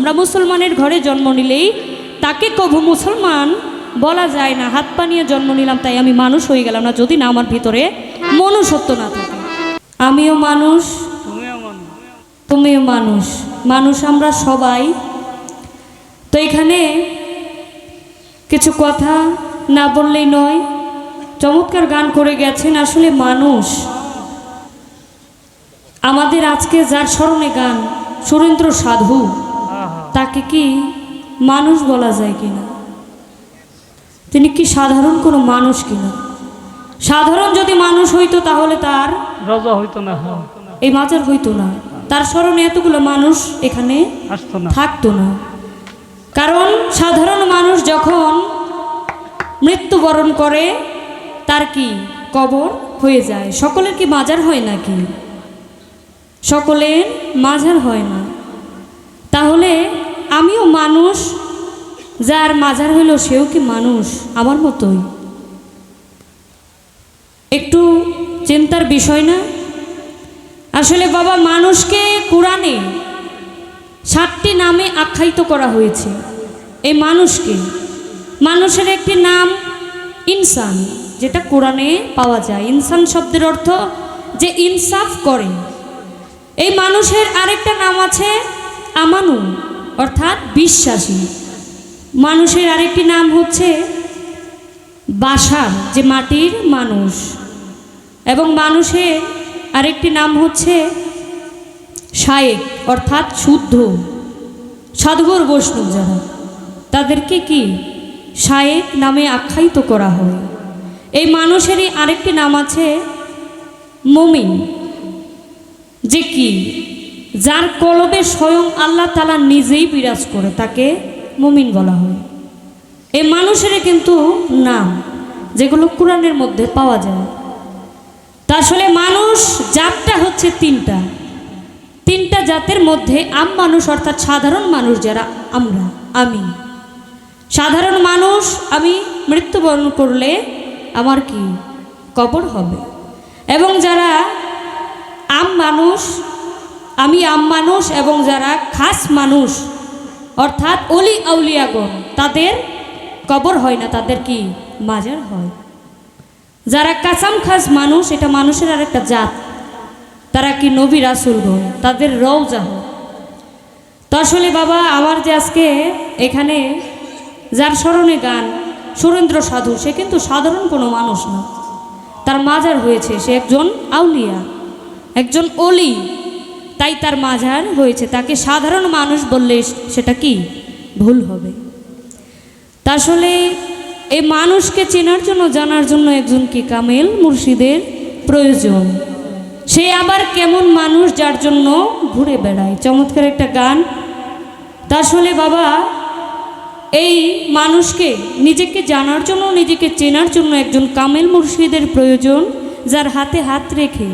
আমরা মুসলমানের ঘরে জন্ম নিলেই তাকে কভু মুসলমান বলা যায় না। হাত পা নিয়ে জন্ম নিলাম তাই আমি মানুষ হয়ে গেলাম না, যদি না আমার ভিতরে মনুষ্যত্ব না থাকে। আমিও মানুষ, তুমিও মানুষ, মানুষ আমরা সবাই। তো এখানে কিছু কথা না বললেই নয়। চমৎকার গান করে গেছেন। আসলে মানুষ আমাদের আজকে যার স্মরণে গান সুরেন্দ্র সাধু, তাকে কি মানুষ বলা যায় কিনা? তিনি কি সাধারণ কোনো মানুষ কিনা? সাধারণ যদি মানুষ হইতো তাহলে তার রাজা হইতো না, এই মাজার হইতো না, তার স্মরণে এতগুলো মানুষ এখানে থাকতো না। কারণ সাধারণ মানুষ যখন মৃত্যুবরণ করে তার কি কবর হয়ে যায়। সকলের কি মাজার হয় নাকি? সকলের মাজার হয় না। তাহলে আমিও মানুষ, যার মাজার হইল সেও কি মানুষ আমার মতোই? একটু চিন্তার বিষয় না? আসলে বাবা, মানুষকে কোরআনে 7টি নামে আখ্যায়িত করা হয়েছে। এই মানুষকে, মানুষের একটি নাম ইনসান, যেটা কোরআনে পাওয়া যায়। ইনসান শব্দের অর্থ যে ইনসাফ করে। এই মানুষের আরেকটা নাম আছে আমানু, অর্থাৎ বিশ্বাসী। মানুষের আরেকটি নাম হচ্ছে বাশার, যে মাটির মানুষ। এবং মানুষের আরেকটি নাম হচ্ছে শায়েক, অর্থাৎ শুদ্ধ। সাধুগুর বৈষ্ণব যারা, তাদেরকে কি শায়েক নামে আখ্যায়িত করা হয়। এই মানুষেরই আরেকটি নাম আছে মুমিন, যে কি যার কলবে স্বয়ং আল্লাহ তাআলা নিজেই বিরাজ করে, তাকে মুমিন বলা হয়। এই মানুষেরই কিন্তু নাম, যেগুলো কোরআনের মধ্যে পাওয়া যায়। তা আসলে মানুষ জাতটা হচ্ছে তিনটা জাতের মধ্যে আম মানুষ, অর্থাৎ সাধারণ মানুষ যারা আমরা, আমি সাধারণ মানুষ। আমি মৃত্যুবরণ করলে আমার কি কবর হবে। এবং যারা আম মানুষ, আমি আম মানুষ। এবং যারা খাস মানুষ, অর্থাৎ অলি আউলিয়াগণ, তাদের কবর হয় না, তাদের কি মাজার হয়। যারা কাসাম খাস মানুষ, এটা মানুষের আরেকটা জাত, তারা কি নবী রাসূলগণ, তাদের রওজা হয়। তো আসলে বাবা, আমার যে আজকে এখানে যার স্মরণে গান সুরেন্দ্র সাধু, সে কিন্তু সাধারণ কোনো মানুষ না, তার মাজার হয়েছে। সে একজন আউলিয়া, একজন অলি, তাই তার মাজার হয়েছে। তাকে সাধারণ মানুষ বললে সেটা কি ভুল হবে। তা আসলে এই মানুষকে চেনার জন্য, জানার জন্য একজন কি কামেল মুর্শিদের প্রয়োজন। সে আবার কেমন মানুষ, যার জন্য ঘুরে বেড়ায়। চমৎকার একটা গান। তা আসলে বাবা, এই মানুষকে নিজেকে জানার জন্য, নিজেকে চেনার জন্য একজন কামেল মুর্শিদের প্রয়োজন, যার হাতে হাত রেখে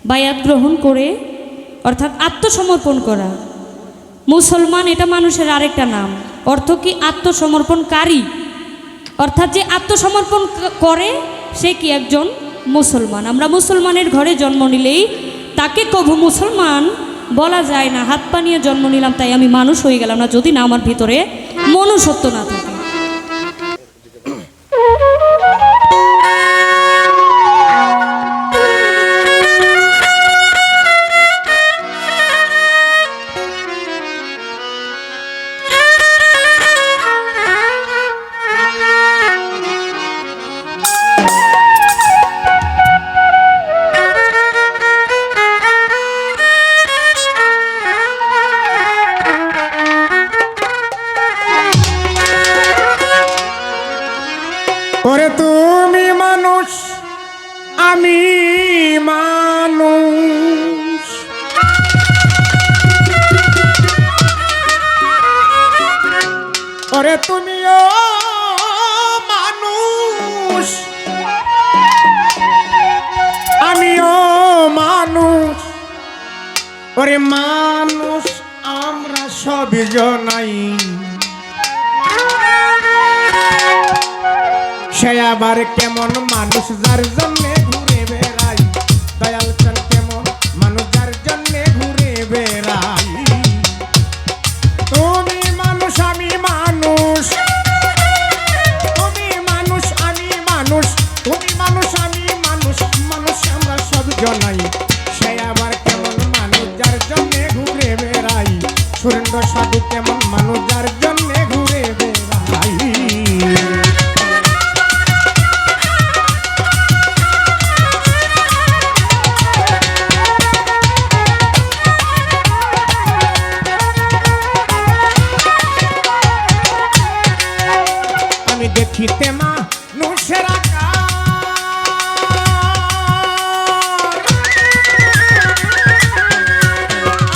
বায়াত গ্রহণ করে, অর্থাৎ আত্মসমর্পণ করা। মুসলমান এটা মানুষের আরেকটা নাম। অর্থ কি আত্মসমর্পণকারী, অর্থাৎ যে আত্মসমর্পণ করে সে কি একজন মুসলমান। আমরা মুসলমানের ঘরে জন্ম নিলেই তাকে কভু মুসলমান বলা যায় না। হাত পা নিয়ে জন্ম নিলাম তাই আমি মানুষ হয়ে গেলাম না, যদি না আমার ভিতরে মনুষ্যত্ব না থাকে। ওরে তুমি মানুষ, আমি মানুষ, ওরে তুমিও মানুষ, আমিও মানুষ। ওরে মানুষ আমরা সবই জনাই, সে আবার কেমন মানুষ যার জন্য ঘুরে বেড়াই। দয়াল চান কেমন মানুষ যার জন্য ঘুরে বেড়াই। সুরেন্দ্র সাধু কেমন মানুষ যার জন্যে ঘুরে বেড়াই। আমি দেখিতে মানুষের আকার,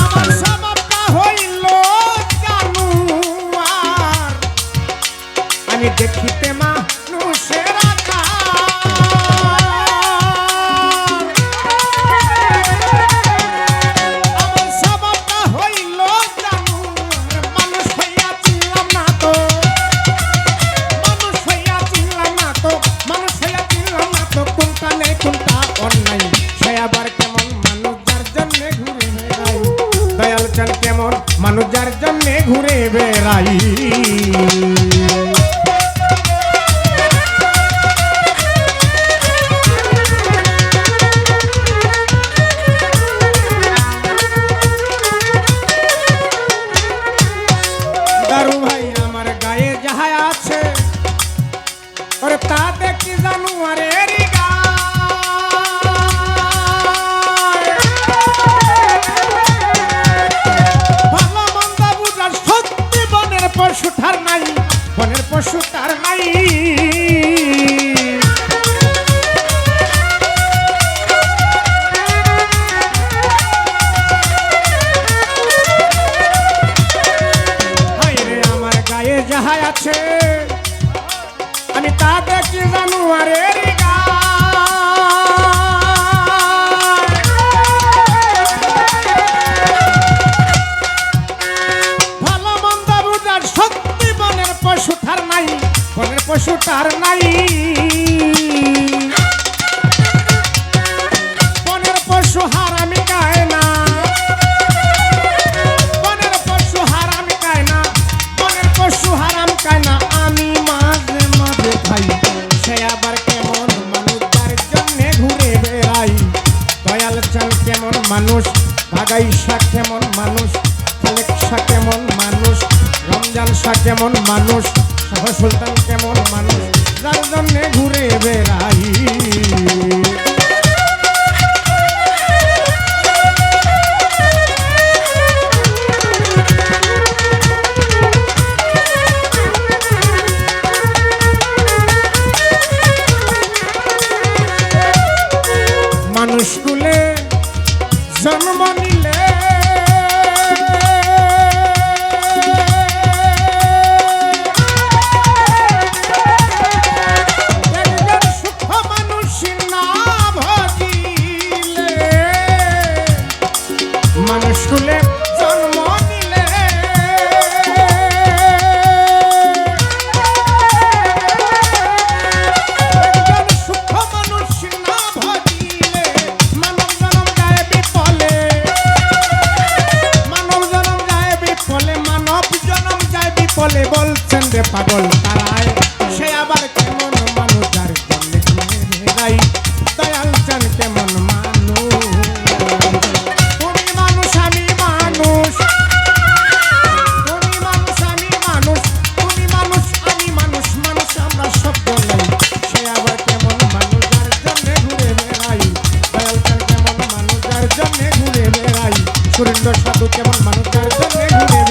আমার স্বভাবটা হইল জানুয়ার। আমি দেখিতে মানুষের আকার, আমার স্বভাবটা হইল জানুয়ার। মানুষ হইয়া চিনলাম না তো, মানুষ হইয়া চিনলাম না তো, মানুষ হইয়া চিনলাম না তো, কোনটা নেই কোনটা অন্যায়। সে আবার কেমন মানুষ যার জন্যে ঘুরে বেড়াই। দয়াল চান কেমন মানুষ যার জন্যে ঘুরে বেড়াই। দারু ভাই আমার গায়ে যাহা আছে, ওরে তা দেখি জানুয়ারের গায়। ভালো মন্দ বুঝার সত্যি বনের পশু ঠার নাই, বনের পশু তার নাই। হায়রে আমার গায়ে যাহা আছে, আমি তা দেখি জানুয়ারের গায়। ভালো মন্দ বুঝার সত্যি বনের পশু ঠার নাই, বনের পশু তার নাই। বনের পশু হারামি গায় না, বনের পশু হারামি গায় না, বনের পশু হারাম গায় না। আমি মাঝে মাঝে খাই, সে আবার কেমন মানুষ যার জন্যে ঘুরে বেড়াই। দয়াল চান কেমন মানুষ, ভাগাই শাহ কেমন মানুষ, খালেক শাহ কেমন মানুষ, রমজান শাহ কেমন মানুষ, শাহ সুলতান কেমন মানুষ যার জন্যে ঘুরে বেড়াই। মানুষ কুলে জন্ম নিলে একজন সুখ মানুষ না ভজিলে। মানুষ কুলে জন্ম নিলে একজন সুখ মানুষ না ভজিলে। মানব জনম যায় বিফলে, মানব জনম যায় বিফলে, মানব জনম যায় বিফলে। বলছেন রে পাগল তারায়, সে আবার কেমন মানুষ যার জন্যে ঘুরে বেড়াই। দয়াল চান কেমন মানুষ, তুমি মানুষ আমি মানুষ, তুমি মানুষ আমি মানুষ, তুমি মানুষ আমি মানুষ, মানুষ আমরা সব নাই। সে আবার কেমন মানুষ যার জন্যে ঘুরে বেড়াই। দয়াল চান কেমন মানুষ যার জন্যে ঘুরে বেড়াই। সুরেন্দ্র সাধু কেমন মানুষ যার জন্যে ঘুরে